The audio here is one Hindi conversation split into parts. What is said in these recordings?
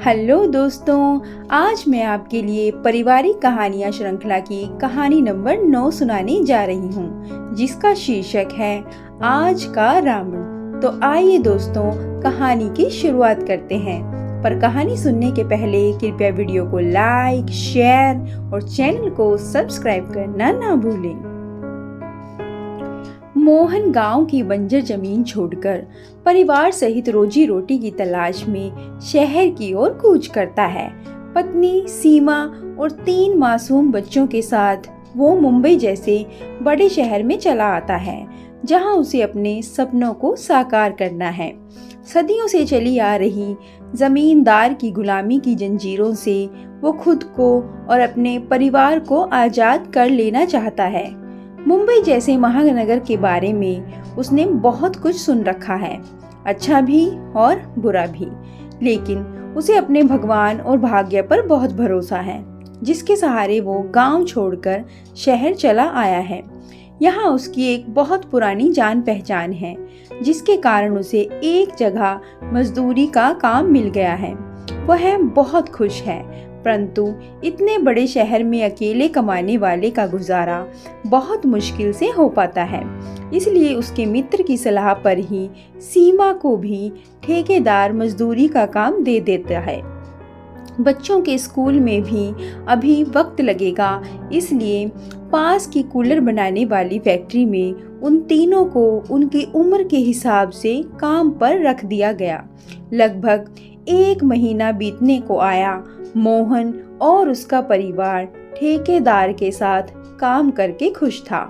हेलो दोस्तों, आज मैं आपके लिए पारिवारिक कहानियाँ श्रृंखला की कहानी नंबर 9 सुनाने जा रही हूँ, जिसका शीर्षक है आज का रावण। तो आइए दोस्तों, कहानी की शुरुआत करते हैं। पर कहानी सुनने के पहले कृपया वीडियो को लाइक, शेयर और चैनल को सब्सक्राइब करना ना भूलें। मोहन गांव की बंजर जमीन छोड़कर परिवार सहित रोजी रोटी की तलाश में शहर की ओर कूच करता है। पत्नी सीमा और 3 मासूम बच्चों के साथ वो मुंबई जैसे बड़े शहर में चला आता है, जहां उसे अपने सपनों को साकार करना है। सदियों से चली आ रही जमींदार की गुलामी की जंजीरों से वो खुद को और अपने परिवार को आजाद कर लेना चाहता है। मुंबई जैसे महानगर के बारे में उसने बहुत कुछ सुन रखा है, अच्छा भी और बुरा भी, लेकिन उसे अपने भगवान और भाग्य पर बहुत भरोसा है, जिसके सहारे वो गांव छोड़कर शहर चला आया है। यहाँ उसकी एक बहुत पुरानी जान पहचान है, जिसके कारण उसे एक जगह मजदूरी का काम मिल गया है। वह बहुत खुश है, परंतु इतने बड़े शहर में अकेले कमाने वाले का गुजारा बहुत मुश्किल से हो पाता है। इसलिए उसके मित्र की सलाह पर ही सीमा को भी ठेकेदार मजदूरी का काम दे देता है। बच्चों के स्कूल में भी अभी वक्त लगेगा, इसलिए पास की कूलर बनाने वाली फैक्ट्री में उन तीनों को उनकी उम्र के हिसाब से काम पर रख दिया गया। लगभग 1 महीना बीतने को आया। मोहन और उसका परिवार ठेकेदार के साथ काम करके खुश था।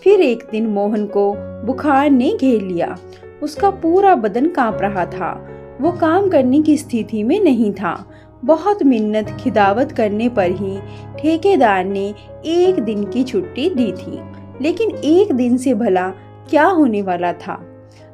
फिर एक दिन मोहन को बुखार ने घेर लिया। उसका पूरा बदन कांप रहा था। वो काम करने की स्थिति में नहीं था। बहुत मिन्नत खिदावत करने पर ही ठेकेदार ने 1 दिन की छुट्टी दी थी, लेकिन 1 दिन से भला क्या होने वाला था।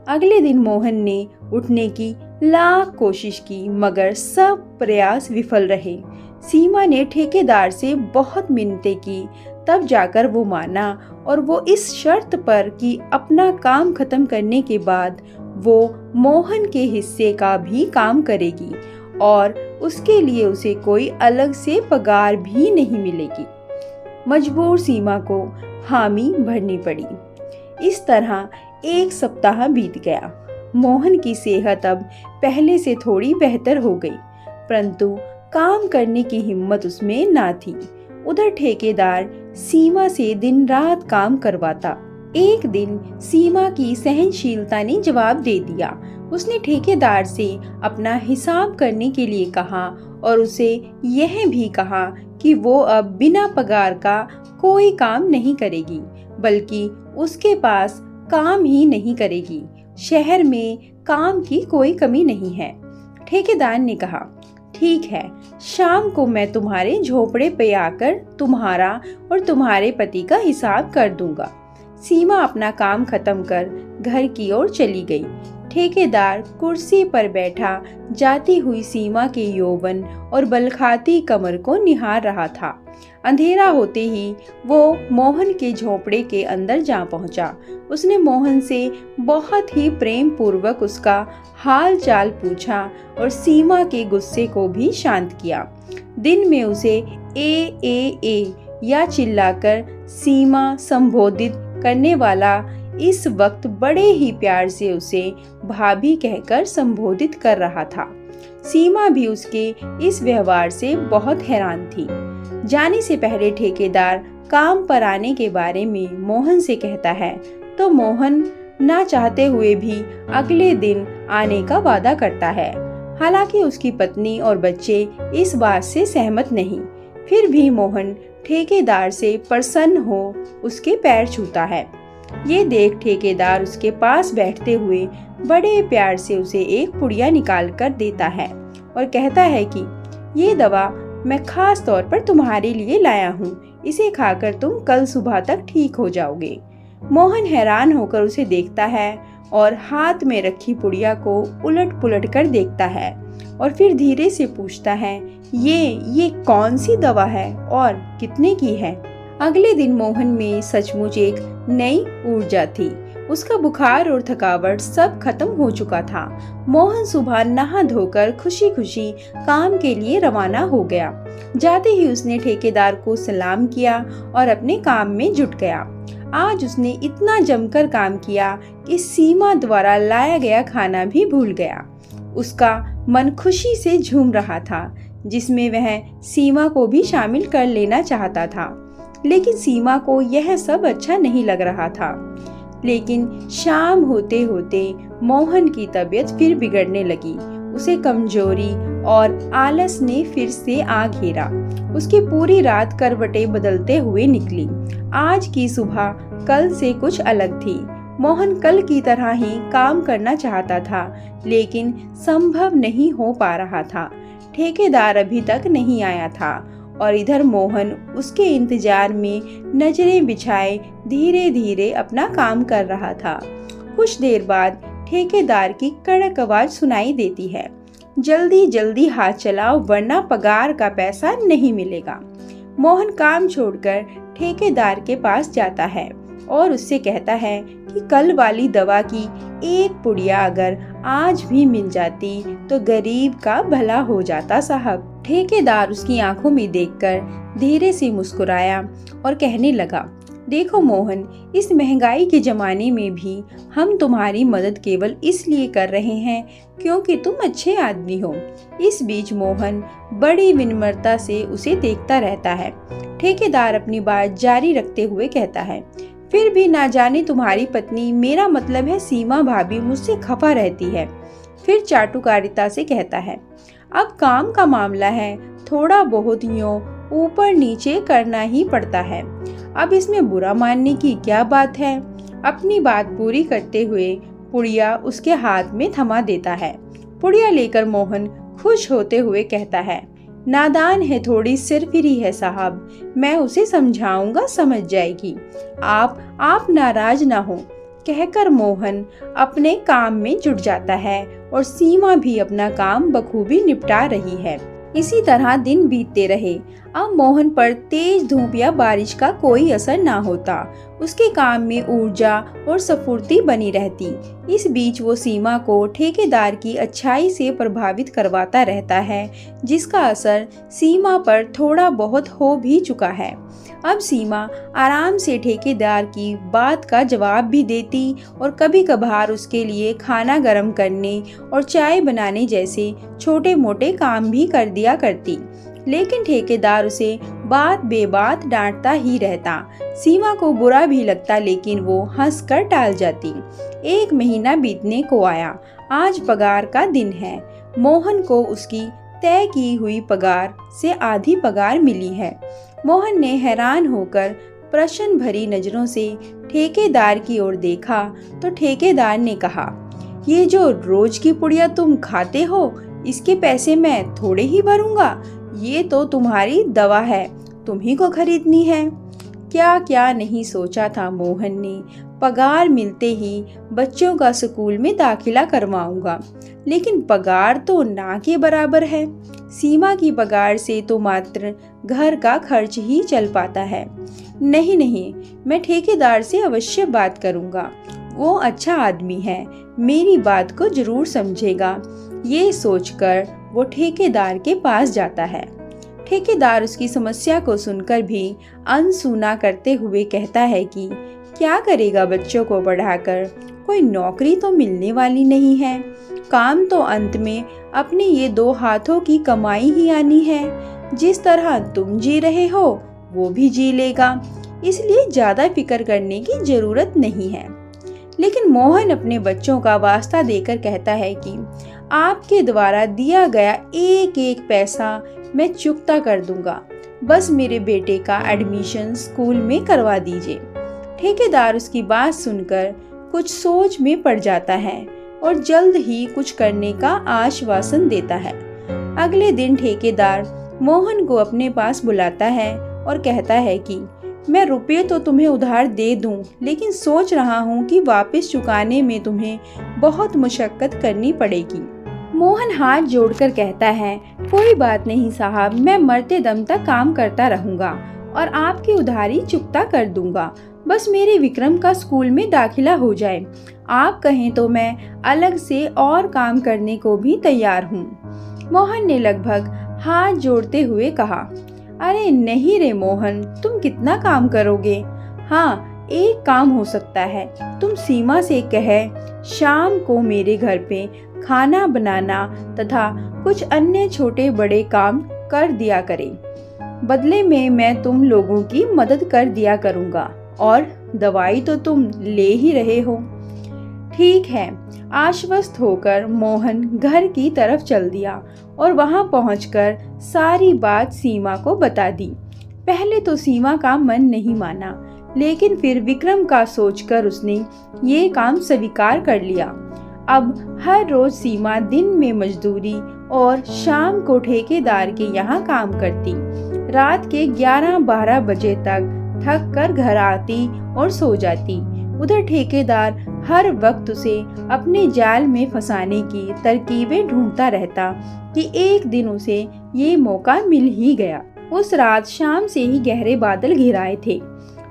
अगले दिन मोहन ने उठने की लाख कोशिश की, मगर सब प्रयास विफल रहे। सीमा ने ठेकेदार से बहुत मिन्नतें की, तब जाकर वो माना, और वो इस शर्त पर कि अपना काम खत्म करने के बाद वो मोहन के हिस्से का भी काम करेगी और उसके लिए उसे कोई अलग से पगार भी नहीं मिलेगी। मजबूर सीमा को हामी भरनी पड़ी। इस तरह 1 सप्ताह बीत गया। मोहन की सेहत अब पहले से थोड़ी बेहतर हो गई, परंतु काम करने की हिम्मत उसमें ना थी। उधर ठेकेदार सीमा से दिन रात काम करवाता। एक दिन सीमा की सहनशीलता ने जवाब दे दिया। उसने ठेकेदार से अपना हिसाब करने के लिए कहा और उसे यह भी कहा कि वो अब बिना पगार का कोई काम नहीं करेगी, बल्कि उसके पास काम ही नहीं करेगी। शहर में काम की कोई कमी नहीं है। ठेकेदार ने कहा, ठीक है, शाम को मैं तुम्हारे झोपड़े पे आकर तुम्हारा और तुम्हारे पति का हिसाब कर दूंगा। सीमा अपना काम खत्म कर घर की ओर चली गई। ठेकेदार कुर्सी पर बैठा जाती हुई सीमा के यौवन और बलखाती कमर को निहार रहा था। अंधेरा होते ही वो मोहन के झोपड़े के अंदर जा पहुंचा। उसने मोहन से बहुत ही प्रेम पूर्वक उसका हाल चाल पूछा और सीमा के गुस्से को भी शांत किया। दिन में उसे ए या चिल्लाकर सीमा संबोधित करने वाला इस वक्त बड़े ही प्यार से उसे भाभी कहकर संबोधित कर रहा था। सीमा भी उसके इस व्यवहार से बहुत हैरान थी। जाने से पहले ठेकेदार काम पर आने के बारे में मोहन से कहता है, तो मोहन ना चाहते हुए भी अगले दिन आने का वादा करता है। हालांकि उसकी पत्नी और बच्चे इस बात से सहमत नहीं, फिर भी मोहन ठेकेदार से प्रसन्न हो उसके पैर छूता है। ये देख ठेकेदार उसके पास बैठते हुए बड़े प्यार से उसे एक पुड़िया निकाल कर देता है और कहता है कि ये दवा मैं खास तौर पर तुम्हारे लिए लाया हूँ, इसे खाकर तुम कल सुबह तक ठीक हो जाओगे। मोहन हैरान होकर उसे देखता है और हाथ में रखी पुड़िया को उलट पुलट कर देखता है और फिर धीरे से पूछता है, ये कौन सी दवा है और कितने की है? अगले दिन मोहन में सचमुच एक नई ऊर्जा थी। उसका बुखार और थकावट सब खत्म हो चुका था। मोहन सुबह नहा धोकर खुशी खुशी काम के लिए रवाना हो गया। जाते ही उसने ठेकेदार को सलाम किया और अपने काम में जुट गया। आज उसने इतना जमकर काम किया कि सीमा द्वारा लाया गया खाना भी भूल गया। उसका मन खुशी से झूम रहा था, जिसमें वह सीमा को भी शामिल कर लेना चाहता था। लेकिन सीमा को यह सब अच्छा नहीं लग रहा था। लेकिन शाम होते होते मोहन की तबीयत फिर बिगड़ने लगी। उसे कमजोरी और आलस ने फिर से आ घेरा। उसकी पूरी रात करवटें बदलते हुए निकली। आज की सुबह कल से कुछ अलग थी। मोहन कल की तरह ही काम करना चाहता था, लेकिन संभव नहीं हो पा रहा था। ठेकेदार अभी तक नहीं आया था और इधर मोहन उसके इंतजार में नजरें बिछाए धीरे धीरे अपना काम कर रहा था। कुछ देर बाद ठेकेदार की कड़क आवाज सुनाई देती है, जल्दी जल्दी हाथ चलाओ वरना पगार का पैसा नहीं मिलेगा। मोहन काम छोड़कर ठेकेदार के पास जाता है और उससे कहता है कि कल वाली दवा की एक पुड़िया अगर आज भी मिल जाती तो गरीब का भला हो जाता साहब। ठेकेदार उसकी आंखों में देखकर धीरे से मुस्कुराया और कहने लगा, देखो मोहन, इस महंगाई के जमाने में भी हम तुम्हारी मदद केवल इसलिए कर रहे हैं क्योंकि तुम अच्छे आदमी हो। इस बीच मोहन बड़ी विनम्रता से उसे देखता रहता है। ठेकेदार अपनी बात जारी रखते हुए कहता है, फिर भी ना जाने तुम्हारी पत्नी, मेरा मतलब है सीमा भाभी, मुझसे खफा रहती है। फिर चाटुकारिता से कहता है, अब काम का मामला है, थोड़ा बहुत यूं ऊपर नीचे करना ही पड़ता है। अब इसमें बुरा मानने की क्या बात है। अपनी बात पूरी करते हुए पुड़िया उसके हाथ में थमा देता है। पुड़िया लेकर मोहन खुश होते हुए कहता है, नादान है, थोड़ी सिरफिरी है साहब, मैं उसे समझाऊंगा, समझ जाएगी। आप नाराज ना हो। कहकर मोहन अपने काम में जुट जाता है और सीमा भी अपना काम बखूबी निपटा रही है। इसी तरह दिन बीतते रहे। अब मोहन पर तेज धूप या बारिश का कोई असर ना होता। उसके काम में ऊर्जा और स्फूर्ति बनी रहती। इस बीच वो सीमा को ठेकेदार की अच्छाई से प्रभावित करवाता रहता है, जिसका असर सीमा पर थोड़ा बहुत हो भी चुका है। अब सीमा आराम से ठेकेदार की बात का जवाब भी देती और कभी कभार उसके लिए खाना गर्म करने और चाय बनाने जैसे छोटे मोटे काम भी कर दिया करती। लेकिन ठेकेदार उसे बात बेबात डांटता ही रहता। सीमा को बुरा भी लगता, लेकिन वो हंसकर टाल जाती। एक महीना बीतने को आया। आज पगार का दिन है। मोहन को उसकी तय की हुई पगार से आधी पगार मिली है। मोहन ने हैरान होकर प्रश्न भरी नजरों से ठेकेदार की ओर देखा तो ठेकेदार ने कहा, ये जो रोज की पुड़िया तुम खाते हो, इसके पैसे मैं थोड़े ही भरूंगा। ये तो तुम्हारी दवा है, तुम्ही को खरीदनी है। क्या क्या नहीं सोचा था मोहन ने। पगार मिलते ही बच्चों का स्कूल में दाखिला करवाऊंगा, लेकिन पगार तो ना के बराबर है। सीमा की पगार से तो मात्र घर का खर्च ही चल पाता है। नहीं, मैं ठेकेदार से अवश्य बात करूंगा। वो अच्छा आदमी है, मेरी बात को जरूर समझेगा। ये सोचकर वो ठेकेदार के पास जाता है। ठेकेदार उसकी समस्या को सुनकर भी अनसुना करते हुए कहता है कि क्या करेगा बच्चों को पढ़ाकर, कोई नौकरी तो मिलने वाली नहीं है। काम तो अंत में अपने ये दो हाथों की कमाई ही आनी है। जिस तरह तुम जी रहे हो वो भी जी लेगा, इसलिए ज्यादा फिक्र करने की जरूरत नहीं है। लेकिन मोहन अपने बच्चों का वास्ता देकर कहता है कि आपके द्वारा दिया गया एक एक पैसा मैं चुकता कर दूंगा, बस मेरे बेटे का एडमिशन स्कूल में करवा दीजिए। ठेकेदार उसकी बात सुनकर कुछ सोच में पड़ जाता है और जल्द ही कुछ करने का आश्वासन देता है। अगले दिन ठेकेदार मोहन को अपने पास बुलाता है और कहता है कि मैं रुपये तो तुम्हें उधार दे दूं, लेकिन सोच रहा हूं कि वापस चुकाने में तुम्हें बहुत मशक्कत करनी पड़ेगी। मोहन हाथ जोड़कर कहता है, कोई बात नहीं साहब, मैं मरते दम तक काम करता रहूंगा और आपकी उधारी चुकता कर दूंगा। बस मेरे विक्रम का स्कूल में दाखिला हो जाए। आप कहें तो मैं अलग से और काम करने को भी तैयार हूँ। मोहन ने लगभग हाथ जोड़ते हुए कहा, अरे नहीं रे मोहन, तुम कितना काम करोगे? हाँ, एक काम हो सकता है, तुम सीमा से कह शाम को मेरे घर पे खाना बनाना तथा कुछ अन्य छोटे बड़े काम कर दिया करे। बदले में मैं तुम लोगों की मदद कर दिया करूँगा और दवाई तो तुम ले ही रहे हो। ठीक है। आश्वस्त होकर मोहन घर की तरफ चल दिया और वहां पहुंचकर सारी बात सीमा को बता दी। पहले तो सीमा का मन नहीं माना, लेकिन फिर विक्रम का सोचकर उसने ये काम स्वीकार कर लिया। अब हर रोज सीमा दिन में मजदूरी और शाम को ठेकेदार के यहाँ काम करती। रात के 11-12 बजे तक थक कर घर आती और सो जाती। उधर ठेकेदार हर वक्त उसे अपने जाल में फंसाने की तरकीबें ढूंढता रहता कि एक दिन उसे ये मौका मिल ही गया। उस रात शाम से ही गहरे बादल घिराए थे।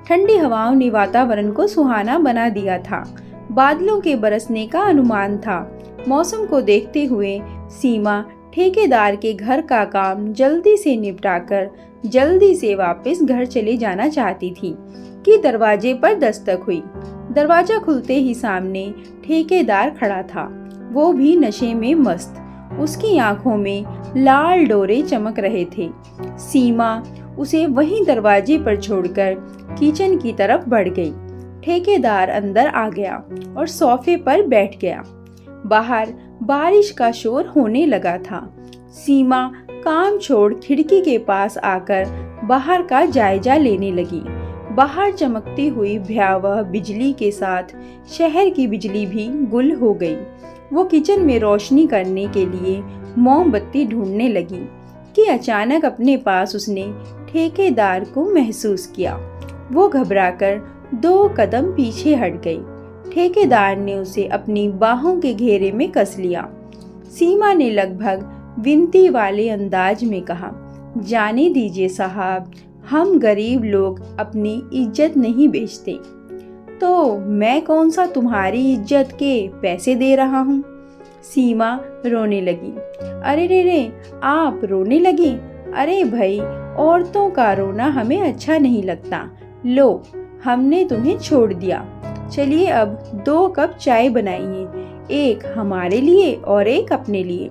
ठंडी हवाओं ने वातावरण को सुहाना बना दिया था। बादलों के बरसने का अनुमान था। मौसम को देखते हुए सीमा ठेकेदार के घर का काम जल्दी से निपटाकर जल्दी से वापस घर चले जाना चाहती थी कि दरवाजे पर दस्तक हुई। दरवाजा खुलते ही सामने ठेकेदार खड़ा था, वो भी नशे में मस्त। उसकी आंखों में लाल डोरे चमक रहे थे। सीमा उसे वहीं दरवाजे पर छोड़कर किचन की तरफ बढ़ गई। ठेकेदार अंदर आ गया और सोफे पर बैठ गया। बाहर बारिश का शोर होने लगा था। सीमा काम छोड़ खिड़की के पास आकर बाहर का जायजा लेने लगी। बाहर चमकती हुई भयावह बिजली के साथ शहर की बिजली भी गुल हो गई। वो किचन में रोशनी करने के लिए मोमबत्ती ढूंढने लगी कि अचानक अपने पास उसने ठेकेदार को महसूस किया। वो घबराकर 2 कदम पीछे हट गई। ठेकेदार ने उसे अपनी बाहों के घेरे में कस लिया। सीमा ने लगभग विनती वाले अंदाज में कहा, जाने दीजिए साहब, हम गरीब लोग अपनी इज्जत नहीं बेचते। तो मैं कौन सा तुम्हारी इज्जत के पैसे दे रहा हूँ? सीमा रोने लगी। अरे रे रे, आप रोने लगी? अरे भाई, औरतों का रोना हमें अच्छा नहीं लगता। लो, हमने तुम्हें छोड़ दिया। चलिए अब 2 कप चाय बनाइए, एक हमारे लिए और एक अपने लिए।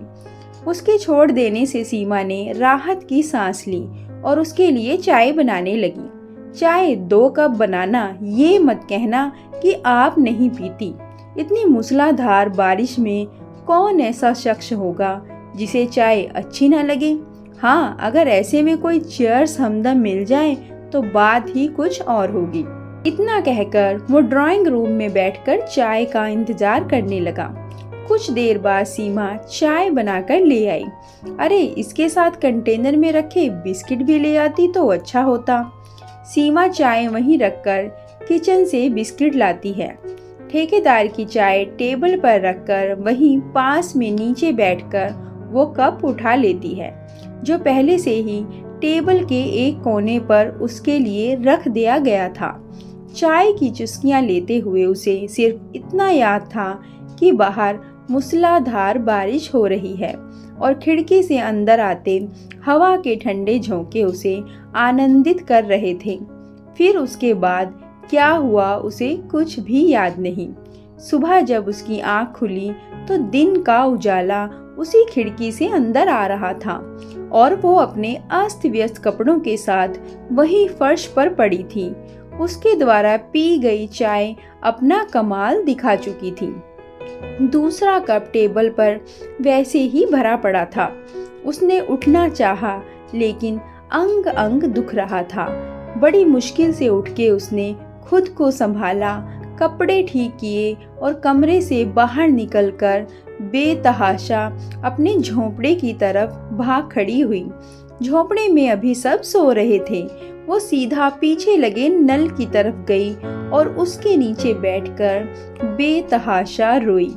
उसके छोड़ देने से सीमा ने राहत की सांस ली और उसके लिए चाय बनाने लगी। चाय 2 कप बनाना, ये मत कहना कि आप नहीं पीती। इतनी मूसलाधार बारिश में कौन ऐसा शख्स होगा जिसे चाय अच्छी ना लगे? हाँ, अगर ऐसे में कोई चीयर्स हमदम मिल जाए तो बात ही कुछ और होगी। इतना कहकर वो ड्राइंग रूम में बैठकर चाय का इंतजार करने लगा। कुछ देर बाद सीमा चाय बनाकर ले आई। अरे, इसके साथ कंटेनर में रखे बिस्किट भी ले आती तो अच्छा होता। सीमा चाय वहीं रखकर किचन से बिस्किट लाती है। ठेकेदार की चाय टेबल पर रखकर वहीं पास में नीचे बैठकर वो कप उठा लेती है, जो पहले से ही टेबल के एक कोने पर उसके लिए रख दिया गया था। चाय की चुस्कियां लेते हुए उसे सिर्फ इतना याद था कि बाहर मूसलाधार बारिश हो रही है और खिड़की से अंदर आते हवा के ठंडे झोंके उसे आनंदित कर रहे थे। फिर उसके बाद क्या हुआ उसे कुछ भी याद नहीं। सुबह जब उसकी आंख खुली तो दिन का उजाला उसी खिड़की से अंदर आ रहा था और वो अपने अस्त व्यस्त कपड़ों के साथ वही फर्श पर पड़ी थी। उसके द्वारा पी गई चाय अपना कमाल दिखा चुकी थी। दूसरा कप टेबल पर वैसे ही भरा पड़ा था। उसने उठना चाहा, लेकिन अंग अंग दुख रहा था। बड़ी मुश्किल से उठ के उसने खुद को संभाला, कपड़े ठीक किए और कमरे से बाहर निकलकर बेतहाशा अपने झोंपड़े की तरफ भाग खड़ी हुई। झोंपड़े में अभी सब सो रहे थे। वो सीधा पीछे लगे नल की तरफ गई और उसके नीचे बैठकर बेतहाशा रोई।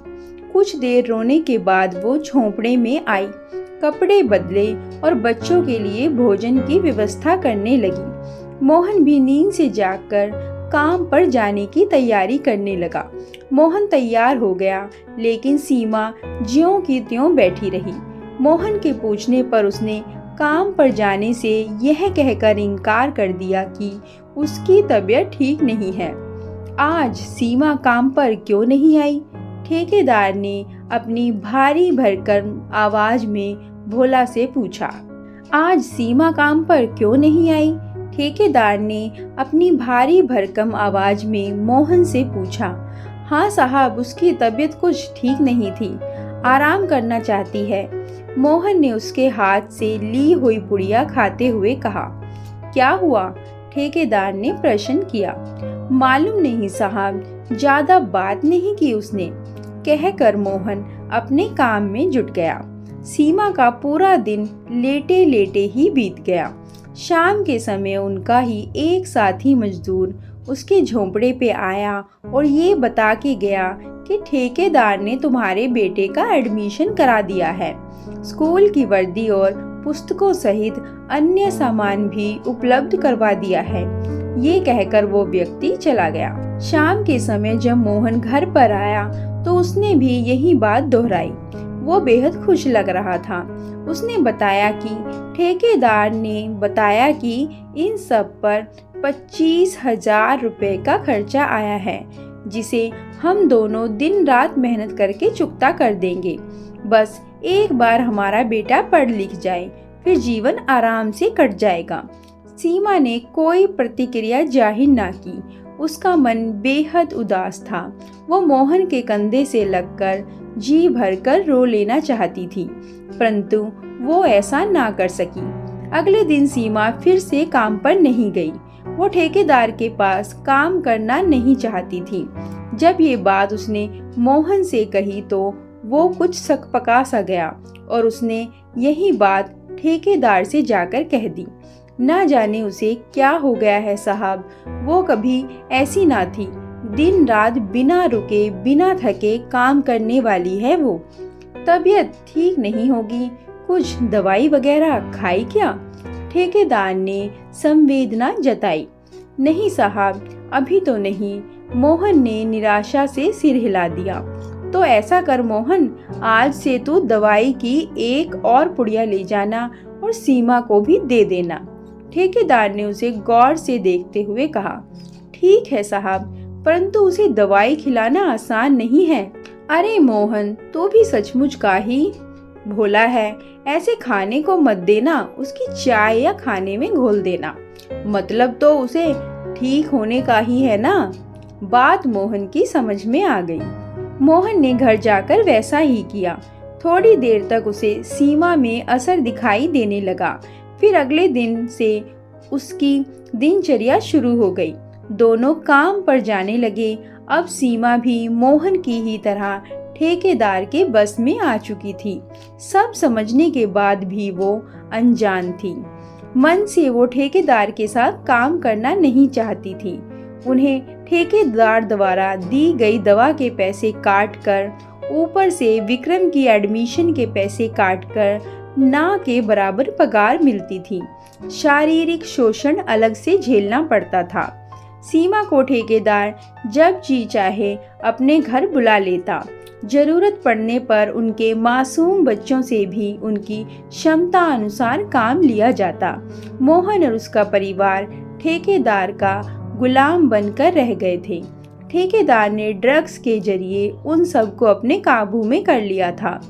कुछ देर रोने के बाद वो झोंपड़े में आई, कपड़े बदले और बच्चों के लिए भोजन की व्यवस्था करने लगी। मोहन भी नींद से जागकर काम पर जाने की तैयारी करने लगा। मोहन तैयार हो गया, लेकिन सीमा ज्यों की त्यों बैठी रही। मोहन के पूछने पर उसने काम पर जाने से यह कहकर इनकार कर दिया कि उसकी तबीयत ठीक नहीं है। आज सीमा काम पर क्यों नहीं आई? ठेकेदार ने अपनी भारी भरकम आवाज में भोला से पूछा। आज सीमा काम पर क्यों नहीं आई? ठेकेदार ने अपनी भारी भरकम आवाज में मोहन से पूछा। हाँ साहब, उसकी तबीयत कुछ ठीक नहीं थी, आराम करना चाहती है। मोहन ने उसके हाथ से ली हुई पुड़िया खाते हुए कहा। क्या हुआ? ठेकेदार ने प्रश्न किया। मालूम नहीं साहब, ज्यादा बात नहीं की उसने, कहकर मोहन अपने काम में जुट गया। सीमा का पूरा दिन लेटे लेटे ही बीत गया। शाम के समय उनका ही एक साथी मजदूर उसके झोंपड़े पे आया और ये बता के गया कि ठेकेदार ने तुम्हारे बेटे का एडमिशन करा दिया है। स्कूल की वर्दी और पुस्तकों सहित अन्य सामान भी उपलब्ध करवा दिया है। ये कहकर वो व्यक्ति चला गया। शाम के समय जब मोहन घर पर आया तो उसने भी यही बात दोहराई। वो बेहद खुश लग रहा था। उसने बताया कि ठेकेदार ने बताया कि इन सब पर 25,000 रुपए का खर्चा आया है, जिसे हम दोनों दिन रात मेहनत करके चुकता कर देंगे। बस एक बार हमारा बेटा पढ़ लिख जाए, फिर जीवन आराम से कट जाएगा। सीमा ने कोई प्रतिक्रिया जाहिर ना की। उसका मन बेहद उदास था। वो मोहन के कंधे से लगकर जी भरकर रो लेना चाहती थी, परंतु वो ऐसा ना कर सकी। अगले दिन सीमा फिर से काम पर नहीं गई। वो ठेकेदार के पास काम करना नहीं चाहती थी। जब ये बात उसने मोहन से कही तो वो कुछ सकपका सा गया और उसने यही बात ठेकेदार से जाकर कह दी। ना जाने उसे क्या हो गया है साहब, वो कभी ऐसी ना थी। दिन रात बिना रुके बिना थके काम करने वाली है वो। तबीयत ठीक नहीं होगी, कुछ दवाई वगैरह खाई क्या? ठेकेदार ने संवेदना जताई। नहीं साहब, अभी तो नहीं। मोहन ने निराशा से सिर हिला दिया। तो ऐसा कर मोहन, आज से तू दवाई की एक और पुड़िया ले जाना और सीमा को भी दे देना। ठेकेदार ने उसे गौर से देखते हुए कहा। ठीक है साहब, परंतु उसे दवाई खिलाना आसान नहीं है। अरे मोहन, तू भी सचमुच का ही भोला है। ऐसे खाने को मत देना, उसकी चाय या खाने में घोल देना। मतलब तो उसे ठीक होने का ही है ना? बात मोहन की समझ में आ गई। मोहन ने घर जाकर वैसा ही किया। थोड़ी देर तक उसे सीमा में असर दिखाई देने लगा। फिर अगले दिन से उसकी दिनचर्या शुरू हो गई। दोनों काम पर जाने लगे। अब सीमा भी मोहन की ही तरह ठेकेदार के बस में आ चुकी थी। सब समझने के बाद भी वो अनजान थी। मन से वो ठेकेदार के साथ काम करना नहीं चाहती थी। उन्हें ठेकेदार द्वारा दी गई दवा के पैसे काटकर, ऊपर से विक्रम की एडमिशन के पैसे काटकर ना के बराबर पगार मिलती थी। शारीरिक शोषण अलग से झेलना पड़ता था। सीमा को ठेकेदार जब जी चाहे अपने घर बुला लेता। जरूरत पड़ने पर उनके मासूम बच्चों से भी उनकी क्षमता अनुसार काम लिया जाता। मोहन और उसका परिवार ठेकेदार का गुलाम बनकर रह गए थे। ठेकेदार ने ड्रग्स के जरिए उन सबको अपने काबू में कर लिया था।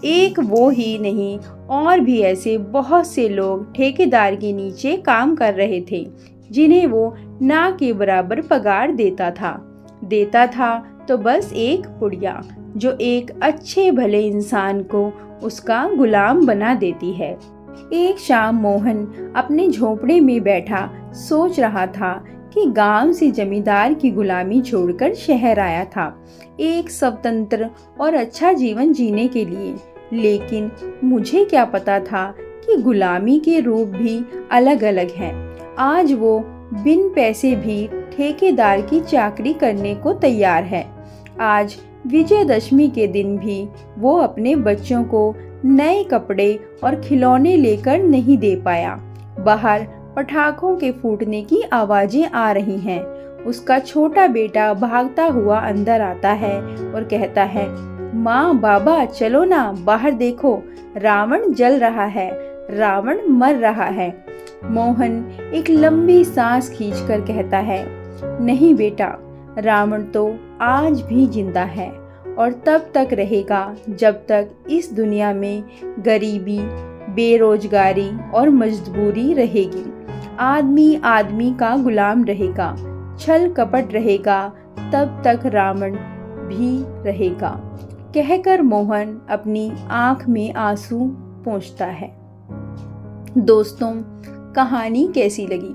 एक वो ही नहीं, और भी ऐसे बहुत से लोग ठेकेदार के नीचे काम कर रहे थे, जिन्हें वो ना के बराबर पगार देता था तो बस एक पुड़िया, जो एक अच्छे भले इंसान को उसका गुलाम बना देती है। एक शाम मोहन अपने झोंपड़े में बैठा सोच रहा था कि गांव से जमींदार की गुलामी छोड़कर शहर आया था, एक स्वतंत्र और अच्छा जीवन जीने के लिए। लेकिन मुझे क्या पता था कि गुलामी के रूप भी अलग अलग हैं। आज वो बिन पैसे भी ठेकेदार की चाकरी करने को तैयार है। आज विजयदशमी के दिन भी वो अपने बच्चों को नए कपड़े और खिलौने लेकर नहीं दे पाया। बाहर पटाखों के फूटने की आवाजें आ रही हैं उसका छोटा बेटा भागता हुआ अंदर आता है और कहता है, माँ बाबा चलो ना, बाहर देखो, रावण जल रहा है, रावण मर रहा है। मोहन एक लंबी सांस खींचकर कहता है, नहीं बेटा, रावण तो आज भी जिंदा है और तब तक रहेगा जब तक इस दुनिया में गरीबी, बेरोजगारी और मजबूरी रहेगी। आदमी आदमी का गुलाम रहेगा, छल कपट रहेगा, तब तक रावण भी रहेगा। कहकर मोहन अपनी आंख में आंसू पोंछता है। दोस्तों, कहानी कैसी लगी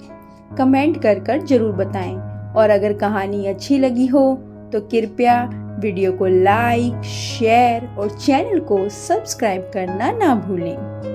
कमेंट कर जरूर बताएं, और अगर कहानी अच्छी लगी हो तो कृपया वीडियो को लाइक, शेयर और चैनल को सब्सक्राइब करना ना भूलें।